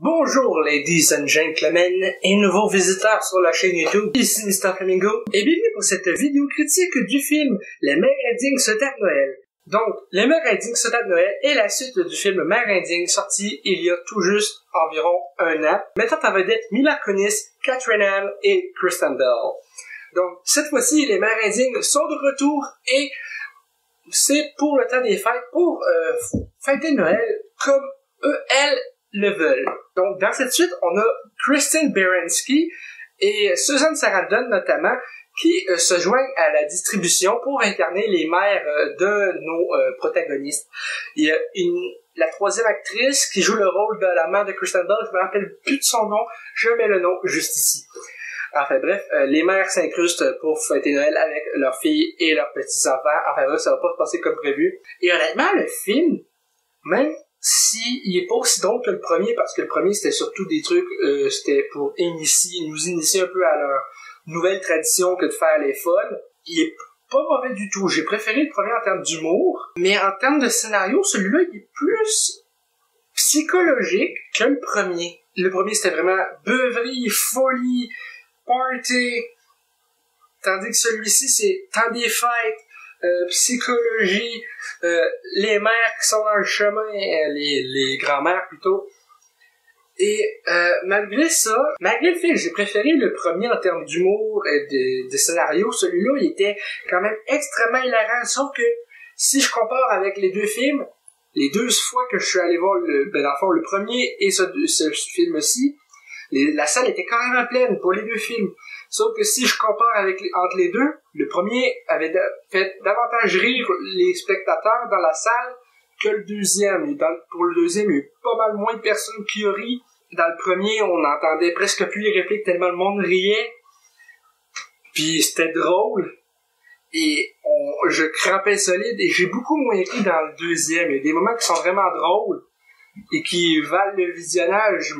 Bonjour ladies and gentlemen et nouveaux visiteurs sur la chaîne YouTube, ici Mr. Flamingo et bienvenue pour cette vidéo critique du film Les Merindiens Soldats de Noël. Donc, Les Merindiens Soldats de Noël est la suite du film Merindiens sorti il y a tout juste environ un an, mettant en vedette Mila Kunis, Kathryn Hahn et Kristen Bell. Donc, cette fois-ci, les Merindiens sont de retour et c'est pour le temps des fêtes, pour fêter Noël comme elles le veulent. Donc, dans cette suite, on a Kristen Baranski et Susan Sarandon notamment qui se joignent à la distribution pour incarner les mères de nos protagonistes. Il y a la troisième actrice qui joue le rôle de la mère de Kristen Bell, je me rappelle plus de son nom, je mets le nom juste ici. Enfin bref, les mères s'incrustent pour fêter Noël avec leurs filles et leurs petits-enfants. Enfin bref, ça va pas se passer comme prévu. Et honnêtement, le film, même il est pas aussi drôle que le premier, parce que le premier c'était surtout des trucs, c'était pour nous initier un peu à leur nouvelle tradition que de faire les folles. Il est pas mauvais du tout. J'ai préféré le premier en termes d'humour, mais en termes de scénario, celui-là il est plus psychologique que le premier. Le premier c'était vraiment beuverie, folie, party, tandis que celui-ci c'est temps des fêtes, psychologie, les mères qui sont dans le chemin, les grands-mères plutôt. Et malgré ça, malgré le fait que j'ai préféré le premier en termes d'humour et de scénario, celui-là il était quand même extrêmement hilarant, sauf que si je compare avec les deux films, les deux fois que je suis allé voir dans le fond, le premier et ce film-ci, la salle était carrément pleine pour les deux films. Sauf que si je compare entre les deux, le premier avait fait davantage rire les spectateurs dans la salle que le deuxième. Et pour le deuxième, il y a eu pas mal moins de personnes qui ont ri. Dans le premier, on n'entendait presque plus les répliques tellement le monde riait. Puis c'était drôle. Et je crampais solide et j'ai beaucoup moins ri dans le deuxième. Il y a des moments qui sont vraiment drôles et qui valent le visionnage,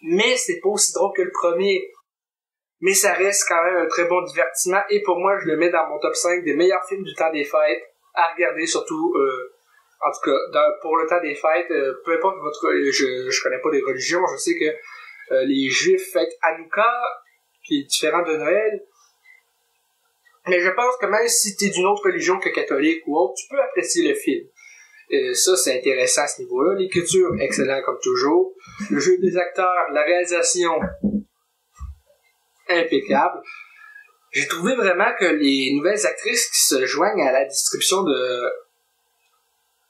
mais c'est pas aussi drôle que le premier. Mais ça reste quand même un très bon divertissement et pour moi, je le mets dans mon top 5 des meilleurs films du temps des fêtes à regarder, surtout en tout cas pour le temps des fêtes, peu importe je connais pas des religions, je sais que les juifs fêtent Hanouka qui est différent de Noël, mais je pense que même si t'es d'une autre religion que catholique ou autre, tu peux apprécier le film. Ça, c'est intéressant à ce niveau-là. L'écriture, excellent comme toujours. Le jeu des acteurs, la réalisation, impeccable. J'ai trouvé vraiment que les nouvelles actrices qui se joignent à la distribution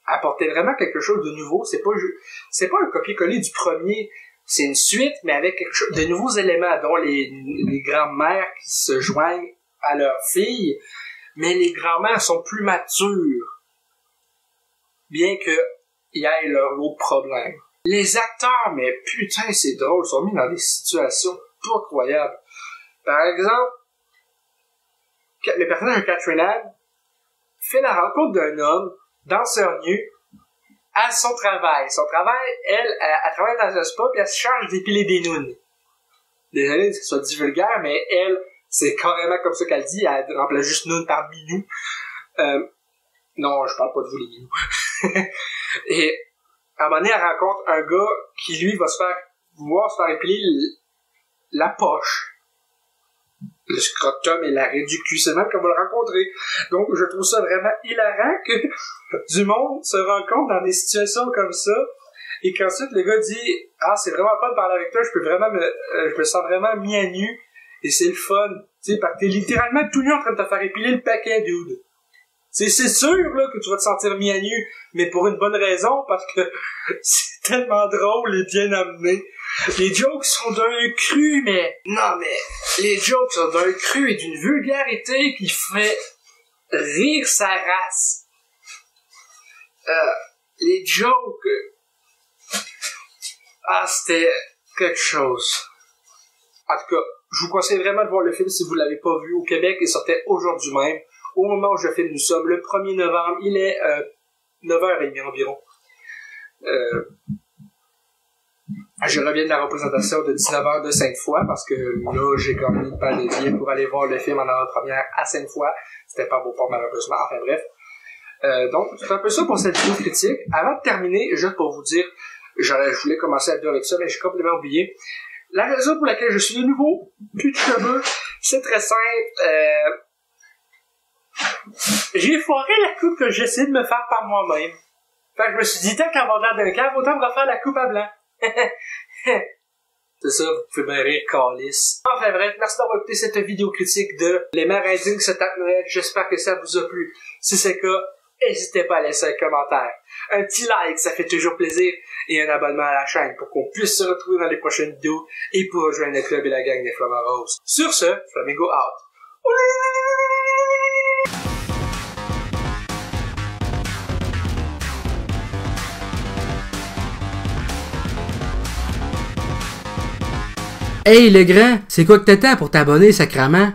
apportaient vraiment quelque chose de nouveau. C'est pas un copier-coller du premier. C'est une suite, mais avec quelque chose de nouveaux éléments, dont les grands-mères qui se joignent à leurs filles. Mais les grands-mères sont plus matures, bien qu'il y ait leur lot de problèmes. Les acteurs, mais putain, c'est drôle, sont mis dans des situations pas croyables. Par exemple, le personnage de Kathryn Hahn fait la rencontre d'un homme, danseur nu, à son travail. Son travail, elle travaille dans un spa puis elle se charge d'épiler des nounes. Désolé que ce soit dit vulgaire, mais elle, c'est carrément comme ça qu'elle dit, elle remplace juste noun par minou. Non, je parle pas de vous les minous. Et à un moment donné, elle rencontre un gars qui, lui, va vouloir se faire épiler la poche. Le scrotum et l'arrêt du cul, c'est même qu'on va le rencontrer. Donc, je trouve ça vraiment hilarant que du monde se rencontre dans des situations comme ça et qu'ensuite le gars dit « Ah, c'est vraiment fun de parler avec toi, je me sens vraiment mis à nu et c'est le fun. » Tu sais, parce que t'es littéralement tout nu en train de te faire épiler le paquet, dude. C'est sûr là que tu vas te sentir mis à nu, mais pour une bonne raison, parce que c'est tellement drôle et bien amené. Les jokes sont d'un cru, les jokes sont d'un cru et d'une vulgarité qui fait rire sa race. Les jokes, c'était quelque chose. En tout cas, je vous conseille vraiment de voir le film si vous l'avez pas vu au Québec. Il sortait aujourd'hui même. Au moment où je filme, nous sommes le 1er novembre. Il est 9h30 environ. Je reviens de la représentation de 19h de Sainte-Foy parce que là, j'ai gagné une paire de billets pour aller voir le film en avant-première à Sainte-Foy. C'était pas beau pour malheureusement. Enfin bref. Donc, c'est un peu ça pour cette vidéo critique. Avant de terminer, juste pour vous dire, Je voulais commencer à avec ça, mais j'ai complètement oublié. La raison pour laquelle je suis de nouveau plus de cheveux, c'est très simple. J'ai foiré la coupe que j'essaie de me faire par moi-même. Fait que je me suis dit, tant qu'à avoir l'air d'un cave, autant me refaire la coupe à blanc. C'est ça, vous pouvez me rire, calice. Enfin bref, merci d'avoir écouté cette vidéo critique de Les mères indignes se tapent Noël. J'espère que ça vous a plu. Si c'est le cas, n'hésitez pas à laisser un commentaire. Un petit like, ça fait toujours plaisir. Et un abonnement à la chaîne pour qu'on puisse se retrouver dans les prochaines vidéos et pour rejoindre le club et la gang des Flamants Roses. Sur ce, Flamingo out. Hey le grand, c'est quoi que t'attends pour t'abonner, sacrament?